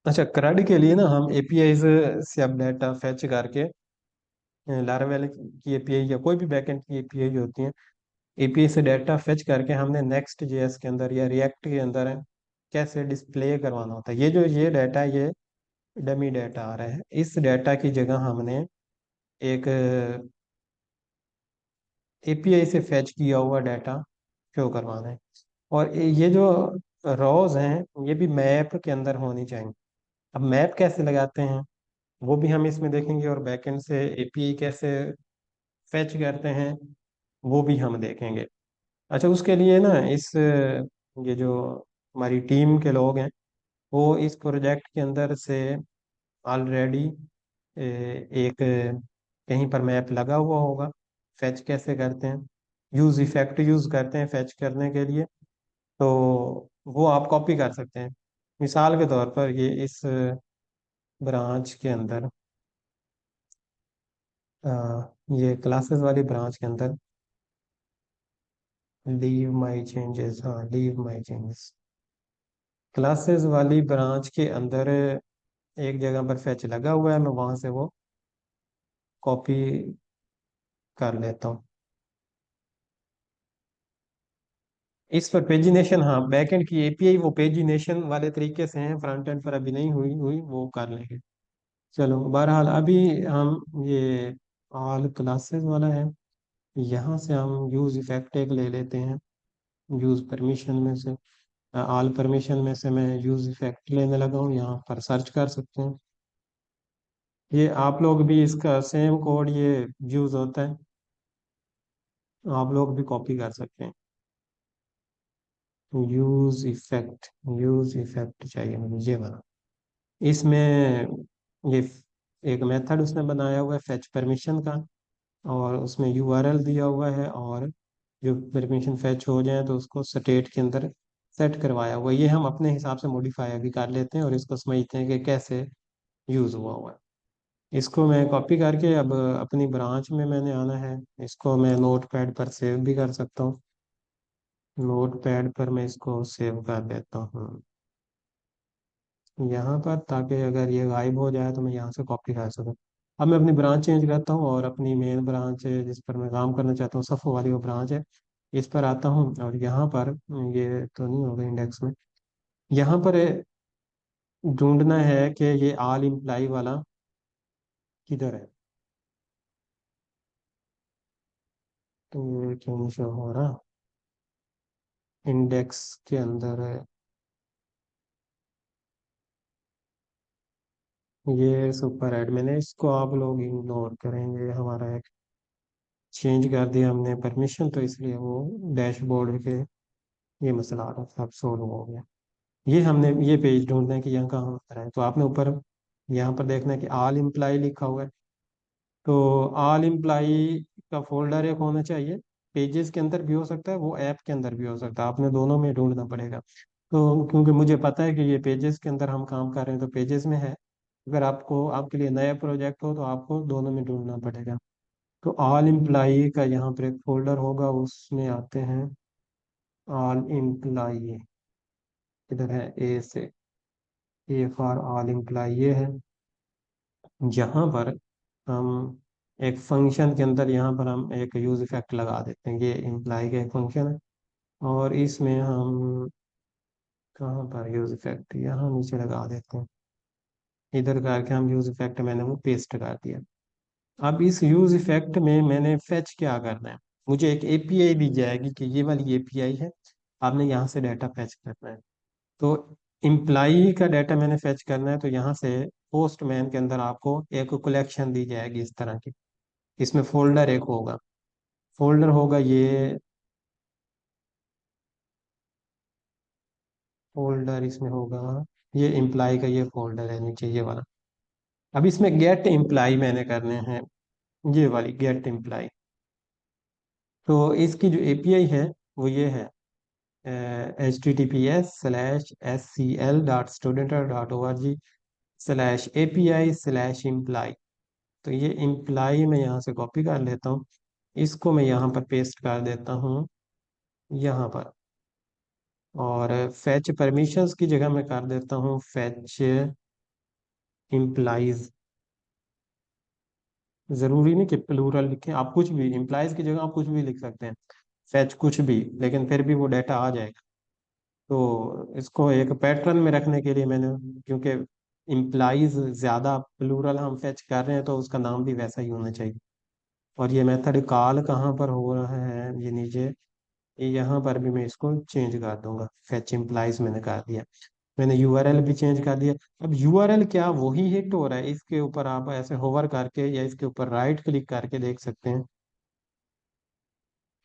अच्छा, CRUD के लिए ना हम एपीआई से अब डाटा फैच करके लारावेल की एपीआई या कोई भी बैकएंड की एपीआई होती है, एपीआई से डाटा फेच करके हमने नेक्स्ट जेएस के अंदर या रिएक्ट के अंदर है कैसे डिस्प्ले करवाना होता है। ये जो ये डाटा है, ये डमी डाटा आ रहा है। इस डाटा की जगह हमने एक एपीआई से फेच किया हुआ डाटा शो करवाना है। और ये जो रॉज हैं ये भी मैप के अंदर होनी चाहिए। अब मैप कैसे लगाते हैं वो भी हम इसमें देखेंगे, और बैकएंड से एपीआई कैसे फेच करते हैं वो भी हम देखेंगे। अच्छा, उसके लिए ना इस ये जो हमारी टीम के लोग हैं वो इस प्रोजेक्ट के अंदर से ऑलरेडी एक कहीं पर मैप लगा हुआ होगा। फैच कैसे करते हैं, यूज इफेक्ट यूज करते हैं फैच करने के लिए, तो वो आप कॉपी कर सकते हैं। मिसाल के तौर पर ये इस ब्रांच के अंदर अ, ये क्लासेस वाली ब्रांच के अंदर लीव माई चेंजेस, हाँ लीव माई चेंजेस, क्लासेस वाली ब्रांच के अंदर एक जगह पर फैच लगा हुआ है, मैं वहां से वो कॉपी कर लेता हूँ। इस पर पेजिनेशन, हाँ बैकएंड की एपीआई वो पेजिनेशन वाले तरीके से है, फ्रंट एंड पर अभी नहीं हुई हुई वो कर लेंगे। चलो बहरहाल अभी हम ये ऑल क्लासेस वाला है, यहाँ से हम यूज इफेक्ट एक ले लेते हैं। यूज परमिशन में से ऑल परमिशन में से मैं यूज इफेक्ट लेने लगा हूँ, यहाँ पर सर्च कर सकते हैं। ये आप लोग भी इसका सेम कोड ये यूज होता है, आप लोग भी कॉपी कर सकते हैं। यूज इफेक्ट, यूज इफेक्ट चाहिए मुझे ये वाला। इसमें ये एक मेथड उसने बनाया हुआ है फेच परमिशन का, और उसमें यूआरएल दिया हुआ है, और जो परमिशन फेच हो जाए तो उसको स्टेट के अंदर सेट करवाया हुआ है। ये हम अपने हिसाब से मॉडिफाई अभी कर लेते हैं और इसको समझते हैं कि कैसे यूज हुआ है। इसको मैं कॉपी करके अब अपनी ब्रांच में मैंने आना है। इसको मैं नोट पैड पर सेव भी कर सकता हूँ, नोट पैड पर मैं इसको सेव कर देता हूँ यहाँ पर, ताकि अगर ये गायब हो जाए तो मैं यहाँ से कॉपी कर सकूँ। अब मैं अपनी ब्रांच चेंज करता हूँ और अपनी मेन ब्रांच है जिस पर मैं काम करना चाहता हूँ, सफ़ो वाली वो ब्रांच है, इस पर आता हूँ। और यहाँ पर ये तो नहीं होगा इंडेक्स में, यहाँ पर ढूंढना है कि ये ऑल इम्प्लाई वाला किधर है। तो ये क्यों नहीं शो हो रहा, इंडेक्स के अंदर है ये सुपर एडमिन है, इसको आप लोग इग्नोर करेंगे। हमारा एक चेंज कर दिया हमने परमिशन, तो इसलिए वो डैशबोर्ड के ये मसला आ रहा था, अब सोल्व हो गया। ये हमने ये पेज ढूंढना है कि यहाँ कहाँ पर है, तो आपने ऊपर यहाँ पर देखना है कि ऑल इम्प्लाई लिखा हुआ है। तो ऑल इम्प्लाई का फोल्डर एक होना चाहिए, पेजेस के अंदर भी हो सकता है, वो ऐप के अंदर भी हो सकता है, आपने दोनों में ढूंढना पड़ेगा। तो क्योंकि मुझे पता है कि ये पेजेस के अंदर हम काम कर रहे हैं तो पेजेस में है, अगर आपको आपके लिए नया प्रोजेक्ट हो तो आपको दोनों में ढूंढना पड़ेगा। तो ऑल इम्प्लाई का यहाँ पर एक फोल्डर होगा, उसमें आते हैं ऑल इम्प्लाई, इधर है ए से, ए फॉर ऑल इम्प्लाई ये है। यहाँ पर हम एक फंक्शन के अंदर यहाँ पर हम एक यूज इफेक्ट लगा देते हैं, ये इम्प्लाई का एक फंक्शन है। और इसमें हम कहाँ पर यूज इफेक्ट, यहाँ नीचे लगा देते हैं, इधर करके हम यूज इफेक्ट मैंने वो पेस्ट कर दिया। अब इस यूज इफेक्ट में मैंने फेच क्या करना है, मुझे एक एपीआई दी जाएगी कि ये वाली एपीआई है, आपने यहाँ से डाटा फेच करना है। तो इम्प्लाई का डाटा मैंने फेच करना है, तो यहाँ से पोस्टमैन के अंदर आपको एक कलेक्शन दी जाएगी इस तरह की। इसमें फोल्डर एक होगा, फोल्डर होगा ये, फोल्डर इसमें होगा, ये इम्प्लाई का ये फोल्डर है नीचे ये वाला। अब इसमें गेट इम्प्लाई मैंने करने हैं, ये वाली गेट इम्प्लाई। तो इसकी जो एपीआई है वो ये है, https://scl.student.org/api/imply। तो ये इम्प्लाई मैं यहाँ से कॉपी कर लेता हूँ, इसको मैं यहाँ पर पेस्ट कर देता हूँ यहाँ पर। और फैच परमिशंस की जगह मैं कर देता हूँ फैच इम्प्लाइज, जरूरी नहीं कि प्लूरल लिखें, आप कुछ भी इम्प्लाइज की जगह आप कुछ भी लिख सकते हैं, फेच कुछ भी, लेकिन फिर भी वो डाटा आ जाएगा। तो इसको एक पैटर्न में रखने के लिए मैंने, क्योंकि इम्प्लाइज ज्यादा प्लूरल हम फेच कर रहे हैं तो उसका नाम भी वैसा ही होना चाहिए। और ये मेथड कॉल कहाँ पर हो रहा है, ये नीचे, यहाँ पर भी मैं इसको चेंज कर दूंगा, फेच इम्प्लाइज मैंने कर दिया। मैंने यूआरएल भी चेंज कर दिया। अब यूआरएल क्या वही हिट हो रहा है, इसके ऊपर आप ऐसे होवर करके या इसके ऊपर राइट क्लिक करके देख सकते हैं।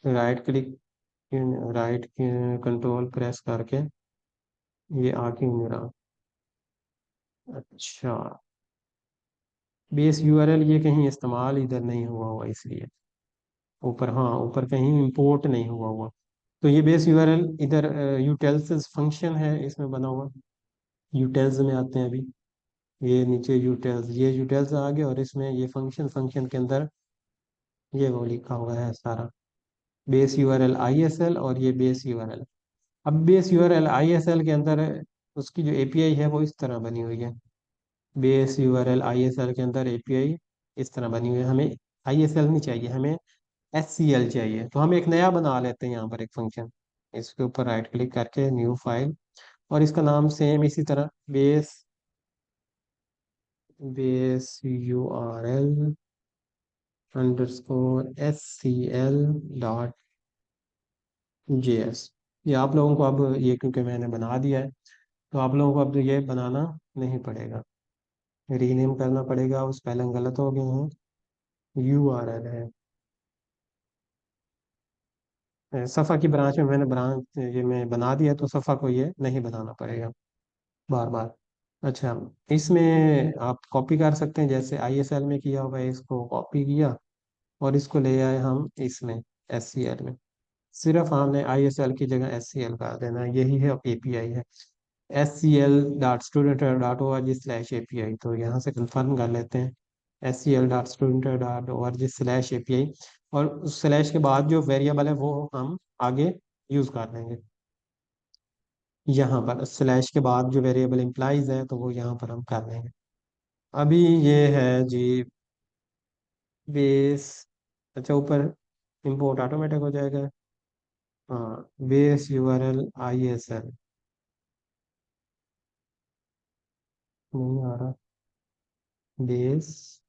Right click, right control press करके ये आ क्यों नहीं रहा। अच्छा, बेस यूआरएल ये कहीं इस्तेमाल इधर नहीं हुआ हुआ इसलिए, ऊपर, हाँ ऊपर कहीं इंपोर्ट नहीं हुआ हुआ। तो ये बेस यूआरएल इधर यूटेल्स फंक्शन है इसमें बना हुआ, यूटेल्स में आते हैं अभी। ये नीचे यूटेल्स, ये यूटेल्स आ गए, और इसमें ये फंक्शन, फंक्शन के अंदर ये वो लिखा हुआ है सारा, बेस यूआरएल आईएसएल, और ये बेस यूआरएल। अब बेस यूआरएल आईएसएल के अंदर उसकी जो एपीआई है वो इस तरह बनी हुई है। बेस यूआरएल आईएसएल के अंदर एपीआई इस तरह बनी हुई है। हमें आईएसएल नहीं चाहिए, हमें एससीएल चाहिए। तो हम एक नया बना लेते हैं यहाँ पर एक फंक्शन, इसके ऊपर राइट क्लिक करके न्यू फाइल, और इसका नाम सेम इसी तरह, base, base URL underscore SCL dot JS. ये आप लोगों को अब, ये क्योंकि मैंने बना दिया है, तो आप लोगों को अब ये बनाना नहीं पड़ेगा, रीनेम करना पड़ेगा, उस स्पेलिंग गलत हो गए हैं, यूआरएल है। सफ़ा की ब्रांच में मैंने ब्रांच ये मैं बना दिया, तो सफ़ा को ये नहीं बनाना पड़ेगा बार बार। अच्छा, इसमें आप कॉपी कर सकते हैं, जैसे आईएसएल में किया होगा, इसको कॉपी किया और इसको ले आए हम इसमें, एससीएल में। सिर्फ हमने आईएसएल की जगह एससीएल कर देना है, यही है एपीआई है, scl.student.org/API। तो यहाँ से कंफर्म कर लेते हैं, scl.student.org/API, और उस स्लैश के बाद जो वेरिएबल है वो हम आगे यूज कर लेंगे। यहाँ पर स्लैश के बाद जो वेरिएबल इम्प्लाइज है तो वो यहाँ पर हम कर लेंगे। अभी ये है जी बेस, अच्छा ऊपर इंपोर्ट ऑटोमेटिक हो जाएगा। हाँ, बेस यूआरएल आईएसएल नहीं आ रहा, बेस,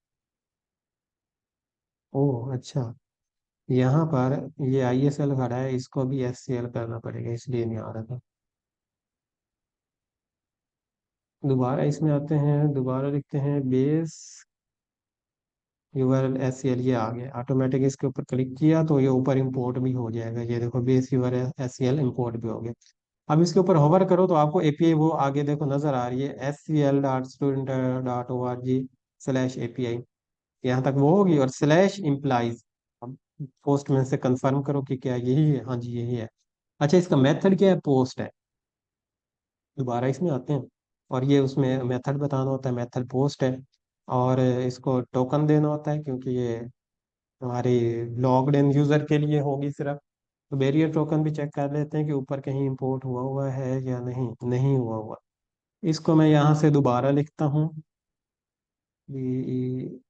ओ अच्छा, यहाँ पर ये आईएसएल खड़ा है, इसको भी एससीएल करना पड़ेगा, इसलिए नहीं आ रहा था। दोबारा इसमें आते हैं, दोबारा लिखते हैं बेस यूआरएल एससीएल, ये आ गया ऑटोमेटिक। इसके ऊपर क्लिक किया तो ये ऊपर इंपोर्ट भी हो जाएगा, ये देखो बेस यूआरएल एससीएल इंपोर्ट भी हो गया। अब इसके ऊपर होवर करो तो आपको एपीआई वो आगे देखो नजर आ रही है, scl.student.org/API, यहाँ तक वो होगी, और स्लैश इम्प्लाइज। अब पोस्टमैन से कंफर्म करो कि क्या यही है, हाँ जी यही है। अच्छा, इसका मेथड क्या है, पोस्ट है। दोबारा इसमें आते हैं, और ये उसमें मेथड बताना होता है, मेथड पोस्ट है। और इसको टोकन देना होता है, क्योंकि ये हमारी लॉग्ड इन यूजर के लिए होगी सिर्फ। तो बैरियर टोकन भी चेक कर लेते हैं कि ऊपर कहीं इंपोर्ट हुआ हुआ है या नहीं, नहीं हुआ हुआ। इसको मैं यहाँ से दोबारा लिखता हूँ, बी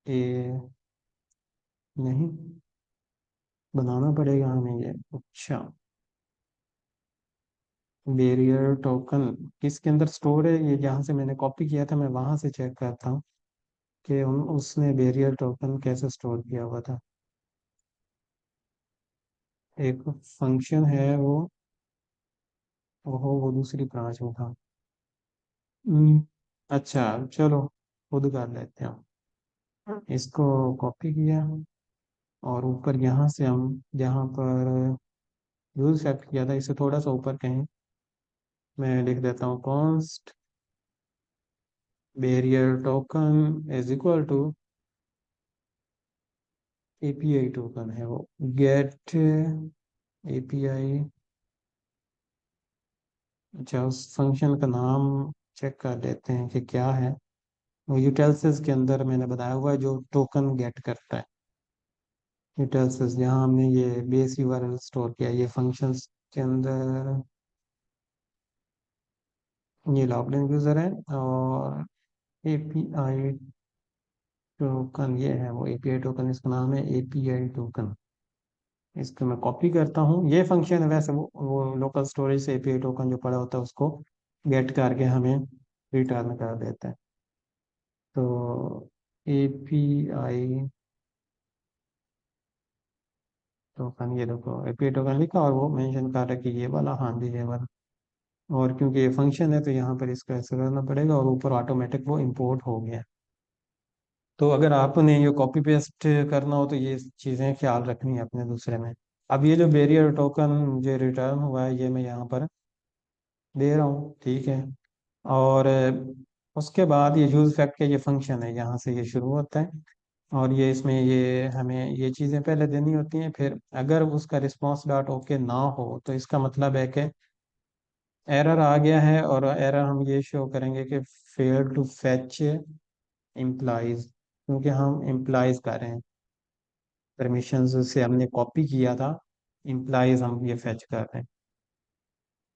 ए, नहीं, बनाना पड़ेगा हमें ये। अच्छा, बैरियर टोकन किसके अंदर स्टोर है, ये जहाँ से मैंने कॉपी किया था मैं वहां से चेक करता हूँ कि उसने बैरियर टोकन कैसे स्टोर किया हुआ था। एक फंक्शन है वो, वो दूसरी ब्रांच में था। हम्म, अच्छा चलो, खुद कर लेते हैं। इसको कॉपी किया, और ऊपर यहाँ से हम जहाँ पर यूज सेलेक्ट किया था, इससे थोड़ा सा ऊपर कहीं मैं लिख देता हूँ, const bearer token is equal to API token है वो, गेट एपीआई। अच्छा, उस फंक्शन का नाम चेक कर लेते हैं कि क्या है। वो यूटेल्सिस के अंदर मैंने बताया हुआ है जो टोकन गेट करता है। यूटेल्सिस जहाँ हमने ये बेस यूआरएल स्टोर किया, ये फंक्शंस के अंदर, ये लॉग्ड इन यूजर है, और एपीआई टोकन, ये है वो एपीआई टोकन, इसका नाम है एपीआई टोकन। इसको मैं कॉपी करता हूँ। ये फंक्शन है वैसे, वो लोकल स्टोरेज से एपीआई टोकन जो पड़ा होता है उसको गेट करके हमें रिटर्न कर देता है। तो एपीआई टोकन, ये देखो एपीआई टोकन लिखा और वो मेंशन कर रहा है कि ये वाला, हाँ जी ये वाला। और क्योंकि ये फंक्शन है तो यहाँ पर इसका ऐसे करना पड़ेगा और ऊपर ऑटोमेटिक वो इंपोर्ट हो गया। तो अगर आपने ये कॉपी पेस्ट करना हो तो ये चीज़ें ख्याल रखनी है अपने दूसरे में। अब ये जो बैरियर टोकन मुझे रिटर्न हुआ है ये मैं यहाँ पर दे रहा हूँ, ठीक है। और उसके बाद ये यूज फैक्ट का ये फंक्शन है, यहाँ से ये शुरू होता है। और ये इसमें ये हमें ये चीज़ें पहले देनी होती हैं, फिर अगर उसका रिस्पॉन्स डॉट ओके ना हो तो इसका मतलब है कि एरर आ गया है। और एरर हम ये शो करेंगे कि फेल टू फैच इम्प्लाइज, क्योंकि हम इम्प्लाइज कर रहे हैं, परमिशंस से हमने कॉपी किया था, इम्प्लाइज हम ये फैच कर रहे हैं।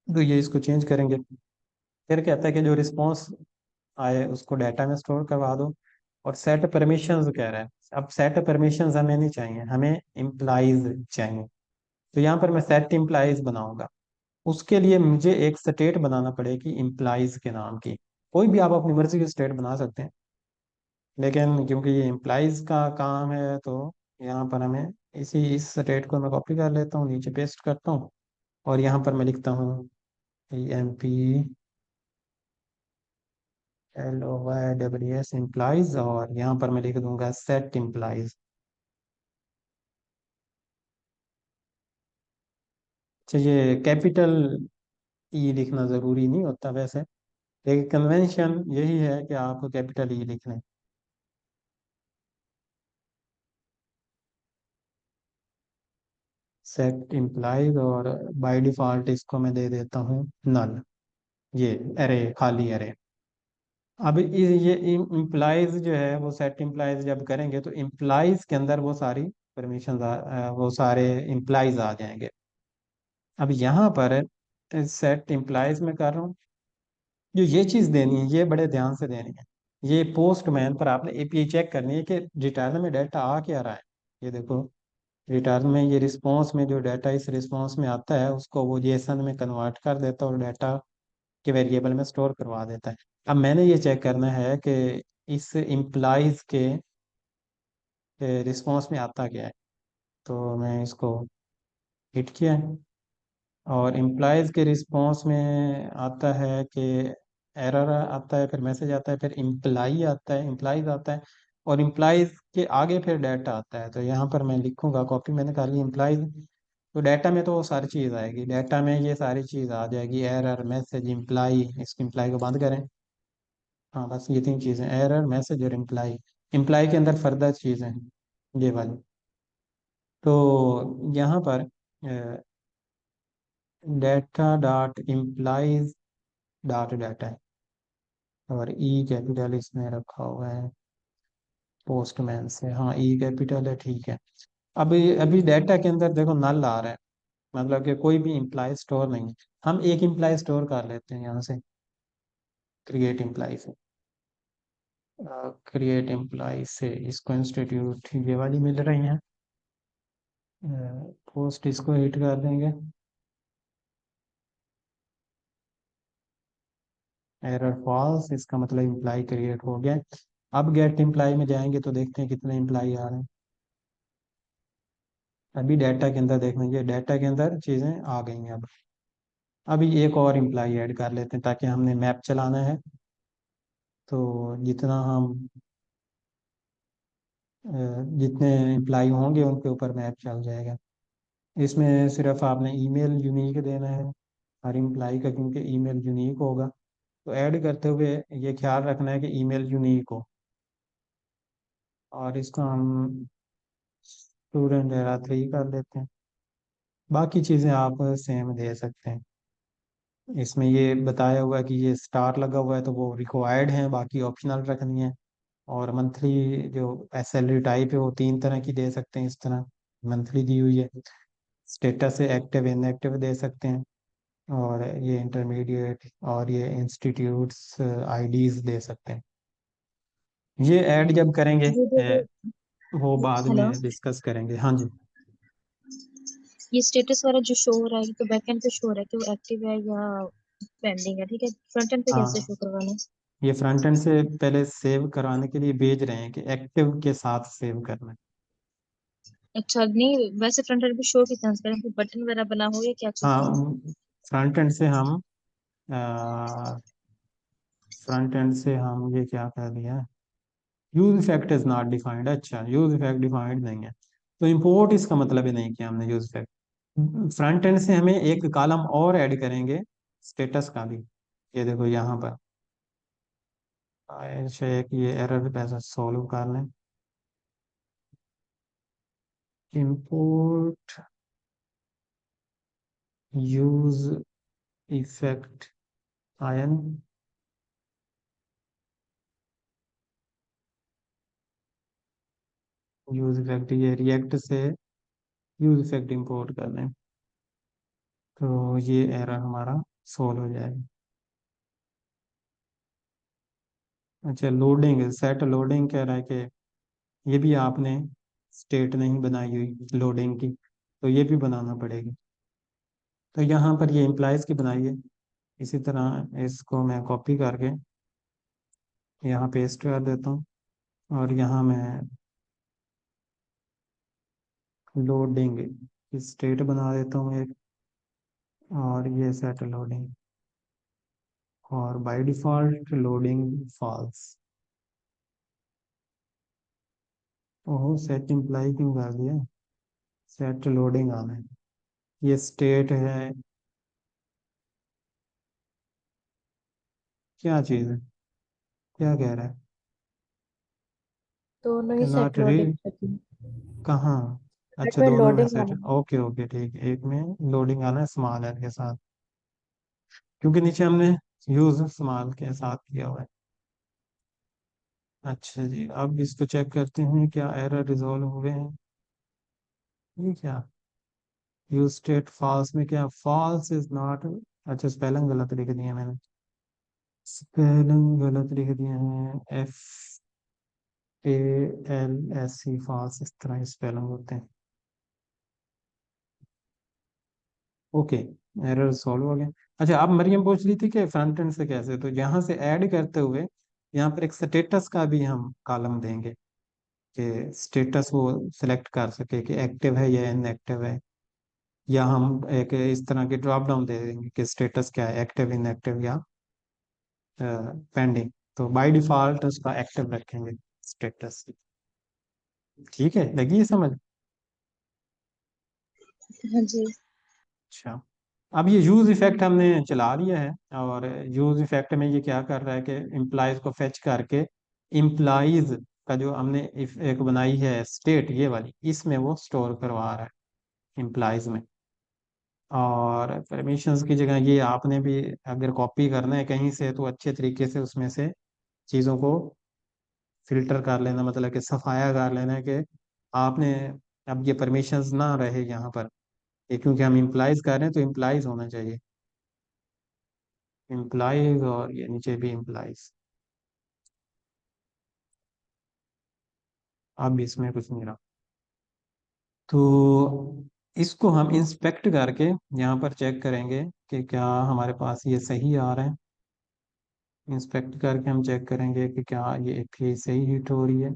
तो ये इसको चेंज करेंगे। फिर कहता है कि जो रिस्पॉन्स आए उसको डाटा में स्टोर करवा दो। और सेट परमिशंस कह रहा है। अब सेट परमिशंस हमें नहीं चाहिए, हमें इम्प्लाइज चाहिए। तो यहाँ पर मैं सेट इम्प्लाइज बनाऊंगा। उसके लिए मुझे एक स्टेट बनाना पड़ेगी इम्प्लाइज के नाम की। कोई भी आप अपनी मर्जी की स्टेट बना सकते हैं, लेकिन क्योंकि ये इम्प्लाइज का काम है तो यहाँ पर हमें इस स्टेट को मैं कॉपी कर लेता हूँ, नीचे पेस्ट करता हूँ। और यहाँ पर मैं लिखता हूँ एम पी LOYWS इम्प्लाइज, और यहाँ पर मैं लिख दूंगा सेट इम्प्लाइज। ये कैपिटल ई लिखना ज़रूरी नहीं होता वैसे, लेकिन कन्वेंशन यही है कि आप कैपिटल ई लिख लें। सेट इम्प्लाइज, और बाय डिफ़ॉल्ट इसको मैं दे देता हूँ नल, ये एरे, खाली एरे। अब ये इम्प्लाइज जो है वो सेट इम्प्लाइज जब करेंगे तो इम्प्लाइज के अंदर वो सारी परमिशन, वो सारे इम्प्लाइज आ जाएंगे। अब यहाँ पर सेट इम्प्लाइज में कर रहा हूँ। जो ये चीज़ देनी है ये बड़े ध्यान से देनी है। ये पोस्टमैन पर आपने एपीआई चेक करनी है कि रिटर्न में डाटा आ क्या रहा है। ये देखो, रिटर्न में ये रिस्पॉन्स में जो डाटा इस रिस्पॉन्स में आता है उसको वो जेसन में कन्वर्ट कर देता है और डाटा के वेरिएबल में स्टोर करवा देता है। अब मैंने ये चेक करना है कि इस इम्प्लाइज के रिस्पॉन्स में आता क्या है। तो मैं इसको हिट किया है और इम्प्लाइज के रिस्पॉन्स में आता है कि एरर आता है, फिर मैसेज आता है, फिर इम्प्लाई आता है, इम्प्लाइज आता है। और इम्प्लाइज के आगे फिर डाटा आता है। तो यहाँ पर मैं लिखूंगा, कॉपी मैंने कर ली इम्प्लाइज। तो डाटा में तो वो सारी चीज़ आएगी, डाटा में ये सारी चीज़ आ जाएगी, एरर, मैसेज, इम्प्लाई। इस इम्प्लाई को बंद करें। हाँ बस ये तीन चीज़ें, एरर, मैसेज और इम्प्लाई। इम्प्लाई के अंदर फर्दर चीज़ें हैं ये वाली। तो यहाँ पर data dot implies dot data है, और ई कैपिटल इसमें रखा हुआ है पोस्टमैन से। हाँ ई कैपिटल है, ठीक है। अभी अभी डाटा के अंदर देखो नल आ रहा है, मतलब कि कोई भी इम्प्लाई स्टोर नहीं है। हम एक इम्प्लाई स्टोर कर लेते हैं यहाँ से, क्रिएट इम्प्लाई से। क्रिएट एम्प्लॉय से इसको इंस्टीट्यूट ये वाली मिल रही हैं। पोस्ट इसको हिट कर देंगे, एरर फॉल्स, इसका मतलब इम्प्लाई क्रिएट हो गया। अब गेट इम्प्लाई में जाएंगे तो देखते हैं कितने इम्प्लाई आ रहे हैं। अभी डाटा के अंदर देख लेंगे, डाटा के अंदर चीज़ें आ गई हैं। अब अभी एक और इम्प्लाई ऐड कर लेते हैं ताकि हमने मैप चलाना है। तो जितना हम जितने इम्प्लाई होंगे उनके ऊपर मैप चल जाएगा। इसमें सिर्फ आपने ईमेल यूनिक देना है हर इम्प्लाई का, क्योंकि ईमेल यूनिक होगा। तो ऐड करते हुए ये ख्याल रखना है कि ईमेल यूनिक हो। और इसको हम स्टूडेंट एरा 3 कर लेते हैं। बाकी चीज़ें आप सेम दे सकते हैं। इसमें ये बताया हुआ है कि ये स्टार लगा हुआ है तो वो रिक्वायर्ड है, बाकी ऑप्शनल रखनी है। और मंथली जो सैलरी टाइप है वो 3 तरह की दे सकते हैं, इस तरह मंथली दी हुई है। स्टेटस से एक्टिव इनएक्टिव दे सकते हैं। और ये इंटरमीडिएट और ये इंस्टीट्यूट्स आईडीज दे सकते हैं। ये ऐड जब करेंगे ये जो वो बाद हेलो, में डिस्कस करेंगे। हाँ जी। ये स्टेटस वाला जो शो हो रहा है तो बैकएंड पे शो हो रहा है कि वो एक्टिव है या पेंडिंग है, ठीक है। फ्रंट एंड पे कैसे हाँ, शो करवाना है? ये फ्रंट एंड से पहले सेव कराने के लिए भेज रहे हैं कि एक्टिव के साथ सेव करना है। अच्छा, नहीं वैसे फ्रंट एंड पे शो की तरह करें, कोई बटन वगैरह बना हो या क्या चीज है? हाँ, फ्रंट एंड से हम फ्रंट एंड से हम ये क्या कर दिया है, use effect is not defined. अच्छा, यूज इफेक्ट डिफाइंड नहीं है, तो इंपोर्ट इसका मतलब ही नहीं किया हमने यूज इफेक्ट। फ्रंट एंड से हमें एक कॉलम और ऐड करेंगे, स्टेटस का भी। ये देखो यहाँ पर अच्छा, एक ये एरर कैसे सॉल्व कर लें। Import use effect ion, use effect, ये रिएक्ट से यूज इफेक्ट इंपोर्ट कर लें, तो ये एरर हमारा सॉल्व हो जाएगा। अच्छा, लोडिंग, सेट लोडिंग कह रहा है कि ये भी आपने स्टेट नहीं बनाई हुई लोडिंग की, तो ये भी बनाना पड़ेगी। तो यहाँ पर ये इम्प्लाइज की बनाई है, इसी तरह इसको मैं कॉपी करके यहाँ पेस्ट कर देता हूँ, और यहाँ मैं लोडिंग स्टेट बना देता हूँ एक, और ये सेट लोडिंग, और बाय डिफॉल्ट लोडिंग फॉल्स। ओहो, सेट इम्प्लाई क्यों कर दिया, सेट लोडिंग आना है, ये स्टेट है, क्या चीज़ है, क्या कह रहा है, दोनों he can set not loading read, करती है। कहाँ। बट अच्छा, में दोनों में लोडिंग सेट, आना ओके ओके ठीक है, एक में लोडिंग आना है स्मॉल एल के साथ, क्योंकि नीचे हमने यूज स्मॉल के साथ किया हुआ है। अच्छा जी, अब इसको चेक करते हैं क्या एरर रिजॉल्व हुए हैं। ये क्या, यूज स्टेट फॉल्स में, क्या फॉल्स इज नॉट, अच्छा स्पेलिंग गलत लिख दिया मैंने, स्पेलिंग गलत लिख दिए हैं, FALSE फॉल्स, इस तरह स्पेलिंग होते हैं। ओके, एरर सॉल्व हो गया। अच्छा, अब मरियम पूछ रही थी कि फ्रंट एंड से कैसे, तो यहाँ से ऐड करते हुए यहाँ पर एक स्टेटस का भी हम कॉलम देंगे, कि स्टेटस वो सिलेक्ट कर सके कि एक्टिव है या इनएक्टिव है, या हम एक इस तरह की ड्रॉप डाउन दे देंगे कि स्टेटस क्या है, एक्टिव, इनएक्टिव या पेंडिंग। तो बाय डिफॉल्ट उसका एक्टिव रखेंगे स्टेटस। ठीक है, लगी ये समझ। है। हाँ जी। अच्छा, अब ये यूज इफेक्ट हमने चला लिया है, और यूज इफेक्ट में ये क्या कर रहा है कि इम्प्लाइज को फेच करके, इम्प्लाइज का जो हमने एक बनाई है स्टेट ये वाली, इसमें वो स्टोर करवा रहा है इम्प्लाइज में। और परमिशंस की जगह ये आपने भी अगर कॉपी करना है कहीं से, तो अच्छे तरीके से उसमें से चीज़ों को फिल्टर कर लेना, मतलब कि सफाया कर लेना है कि आपने अब ये परमिशंस ना रहे यहाँ पर, ये क्योंकि हम इम्प्लाइज कर रहे हैं तो इम्प्लाइज होना चाहिए, इम्प्लाइज, और ये नीचे भी इम्प्लाइज। अब इसमें कुछ नहीं रहा, तो इसको हम इंस्पेक्ट करके यहाँ पर चेक करेंगे कि क्या हमारे पास ये सही आ रहा है। इंस्पेक्ट करके हम चेक करेंगे कि क्या ये फी सही हिट हो रही है।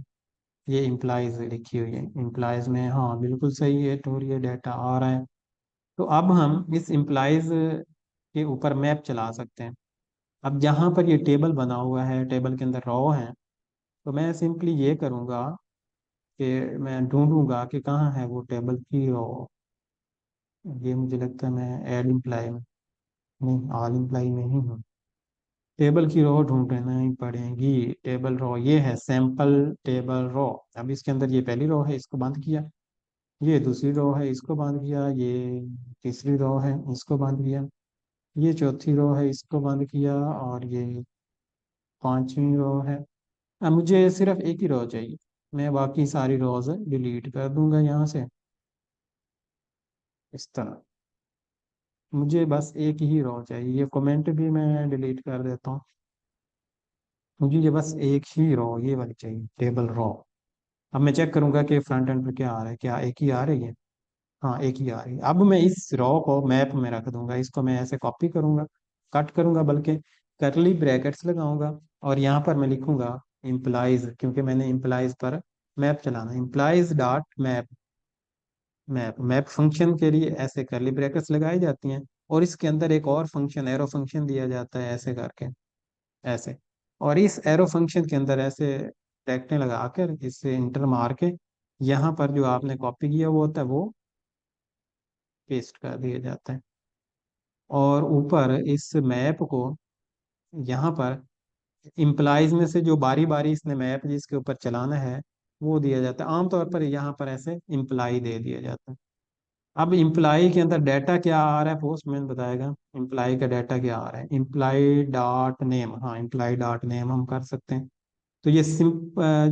ये इम्प्लाइज लिखी हुई है, इम्प्लाइज में हाँ बिल्कुल सही हिट हो रही है, डाटा आ रहा है। तो अब हम इस इम्प्लाइज के ऊपर मैप चला सकते हैं। अब जहाँ पर ये टेबल बना हुआ है, टेबल के अंदर रो है, तो मैं सिंपली ये करूँगा कि मैं ढूंढूंगा कि कहाँ है वो टेबल की रो। ये मुझे लगता है मैं ऐड इम्प्लाई में नहीं, ऑल इम्प्लाई में ही हूँ। टेबल की रो ढूंढना ही पड़ेगी, टेबल रो ये है, सैंपल टेबल रो। अब इसके अंदर ये पहली रो है, इसको बंद किया, ये दूसरी रो है, इसको बंद किया, ये तीसरी रो है, इसको बंद किया, ये चौथी रो है, इसको बंद किया, और ये पांचवी रो है। अब मुझे सिर्फ एक ही रो चाहिए, मैं बाकी सारी रोज डिलीट कर दूंगा यहाँ से, इस तरह। मुझे बस एक ही रो चाहिए, ये कमेंट भी मैं डिलीट कर देता हूँ। मुझे ये बस एक ही रो ये वाली चाहिए, टेबल रो। अब मैं चेक करूंगा कि फ्रंट एंड पर क्या आ रहा है, क्या एक ही आ रही है। हाँ एक ही आ रही है। अब मैं इस रो को मैप में रख दूंगा, इसको मैं ऐसे कॉपी करूंगा, कट करूंगा बल्कि, करली ब्रैकेट्स लगाऊंगा, और यहाँ पर मैं लिखूंगा इम्प्लाइज, क्योंकि मैंने इम्प्लाइज पर मैप चलाना, implies dot map. Map map function के लिए ऐसे करली ब्रैकेट्स लगाई जाती हैं, और इसके अंदर एक और फंक्शन एरो फंक्शन दिया जाता है ऐसे करके, ऐसे। और इस एरो फंक्शन के अंदर ऐसे ब्रैकेटें लगा कर इससे इंटर मार के यहाँ पर जो आपने कॉपी किया वो होता है वो पेस्ट कर दिया जाता है। और ऊपर इस मैप को यहाँ पर इम्प्लाइज में से जो बारी बारी इसने मैप जिसके ऊपर चलाना है वो दिया जाता है। आमतौर पर यहाँ पर ऐसे इम्प्लाई दे दिया जाता है। अब इम्प्लाई के अंदर डाटा क्या आ रहा है, पोस्टमैन बताएगा इम्प्लाई का डाटा क्या आ रहा है। इम्प्लाई डॉट नेम, हाँ इम्प्लाई डॉट नेम हम कर सकते हैं। तो ये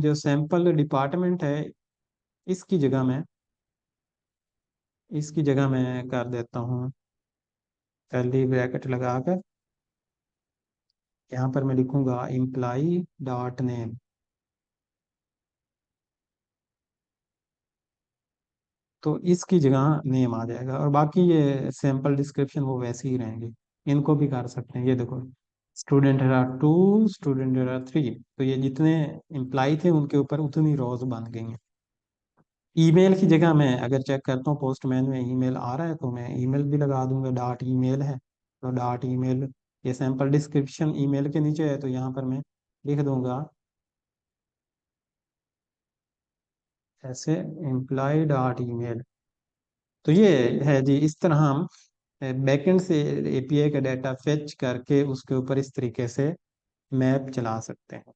जो सैंपल डिपार्टमेंट है इसकी जगह में, इसकी जगह मैं कर देता हूँ कर्ली ब्रैकेट लगाकर, यहाँ पर मैं लिखूंगा इम्प्लाई डॉट नेम। तो इसकी जगह नेम आ जाएगा, और बाकी ये सैंपल डिस्क्रिप्शन वो वैसे ही रहेंगे। इनको भी कर सकते हैं, ये देखो स्टूडेंट एरा 2, स्टूडेंट एरा 3। तो ये जितने इम्प्लाई थे उनके ऊपर उतनी रोज बन गई हैं। ईमेल की जगह मैं अगर चेक करता हूँ पोस्टमैन में ईमेल आ रहा है तो मैं ईमेल भी लगा दूंगा, डॉट ईमेल है तो डॉट ईमेल। ये सैंपल डिस्क्रिप्शन ईमेल के नीचे है तो यहाँ पर मैं लिख दूंगा ऐसे एम्प्लॉय डॉट ईमेल। तो ये है जी, इस तरह हम बैकएंड से एपीआई का डाटा फेच करके उसके ऊपर इस तरीके से मैप चला सकते हैं।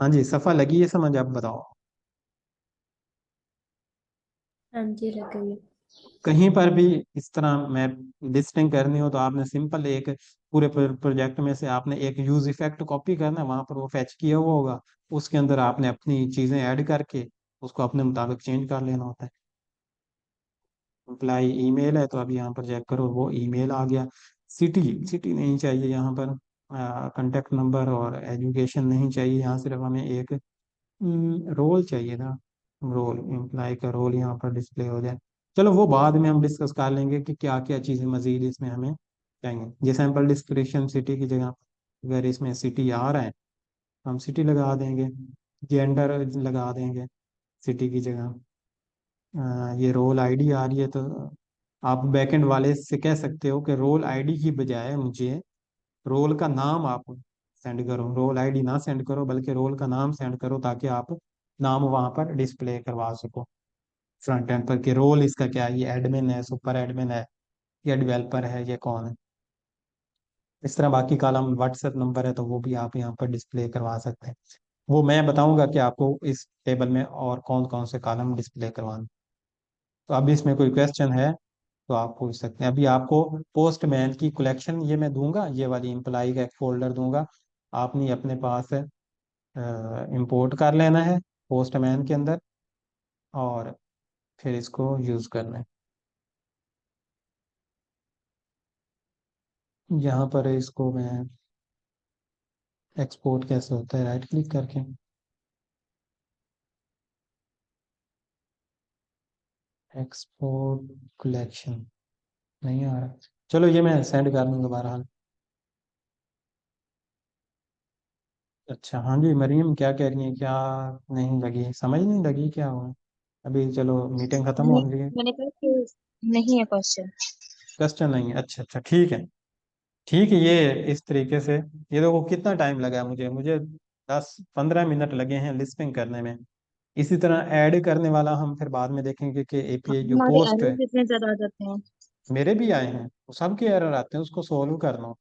हाँ जी, सफा लगी है समझ, आप बताओ। हाँ जी, लग गई है। कहीं पर भी इस तरह मैप लिस्टिंग करनी हो तो आपने सिंपल एक पूरे प्रोजेक्ट में से आपने एक यूज इफेक्ट कॉपी करना है, वहां पर वो फैच किया हुआ होगा, उसके अंदर आपने अपनी चीजें ऐड करके उसको अपने मुताबिक चेंज कर लेना होता है। अप्लाई ईमेल है तो अब यहाँ पर चेक करो वो ईमेल आ गया। सिटी, सिटी नहीं चाहिए यहाँ पर, कांटेक्ट नंबर और एजुकेशन नहीं चाहिए यहाँ, सिर्फ हमें एक रोल चाहिए था। रोल, एम्प्लॉय का रोल यहाँ पर डिस्प्ले हो जाए। चलो वो बाद में हम डिस्कस कर लेंगे कि क्या क्या चीज़ें मजीद इसमें हमें चाहिए। ये सैम्पल डिस्क्रिप्शन सिटी की जगह अगर इसमें सिटी आ रहा है हम सिटी लगा देंगे, जेंडर लगा देंगे सिटी की जगह। ये रोल आईडी आ रही है तो आप बैकएंड वाले से कह सकते हो कि रोल आईडी की बजाय मुझे रोल का नाम आप सेंड करो, रोल आईडी ना सेंड करो बल्कि रोल का नाम सेंड करो, ताकि आप नाम वहां पर डिस्प्ले करवा सको फ्रंट एंड पर कि रोल इसका क्या है, ये एडमिन है, सुपर एडमिन है, या डेवलपर है, ये कौन है। इस तरह बाकी कॉलम व्हाट्सएप नंबर है तो वो भी आप यहाँ पर डिस्प्ले करवा सकते हैं। वो मैं बताऊंगा कि आपको इस टेबल में और कौन कौन से कॉलम डिस्प्ले करवाने। तो अभी इसमें कोई क्वेश्चन है तो आप पूछ सकते हैं। अभी आपको पोस्टमैन की कलेक्शन ये मैं दूंगा, ये वाली इम्प्लाई का एक फोल्डर दूंगा, आपने अपने पास इंपोर्ट कर लेना है पोस्टमैन के अंदर, और फिर इसको यूज़ करना है। यहाँ पर इसको मैं एक्सपोर्ट कैसे होता है, राइट क्लिक करके एक्सपोर्ट कलेक्शन, नहीं आ रहा। चलो ये मैं सेंड कर दूंगा बहरहाल। अच्छा हाँ जी, मरीम क्या कह रही है, क्या नहीं लगी, समझ नहीं लगी क्या हुआ। अभी चलो मीटिंग खत्म हो नहीं, रही है। मैंने कहा कि नहीं है क्वेश्चन। क्वेश्चन नहीं है, अच्छा अच्छा ठीक है। ठीक है, ये इस तरीके से, ये देखो कितना टाइम लगा है मुझे मुझे 10-15 मिनट लगे हैं लिस्टिंग करने में। इसी तरह ऐड करने वाला हम फिर बाद में देखेंगे कि एपीआई जो हमारे पोस्ट है। एरर कितने ज्यादा आ जाते हैं। मेरे भी आए हैं, वो सबके एरर आते हैं, उसको सोल्व करना।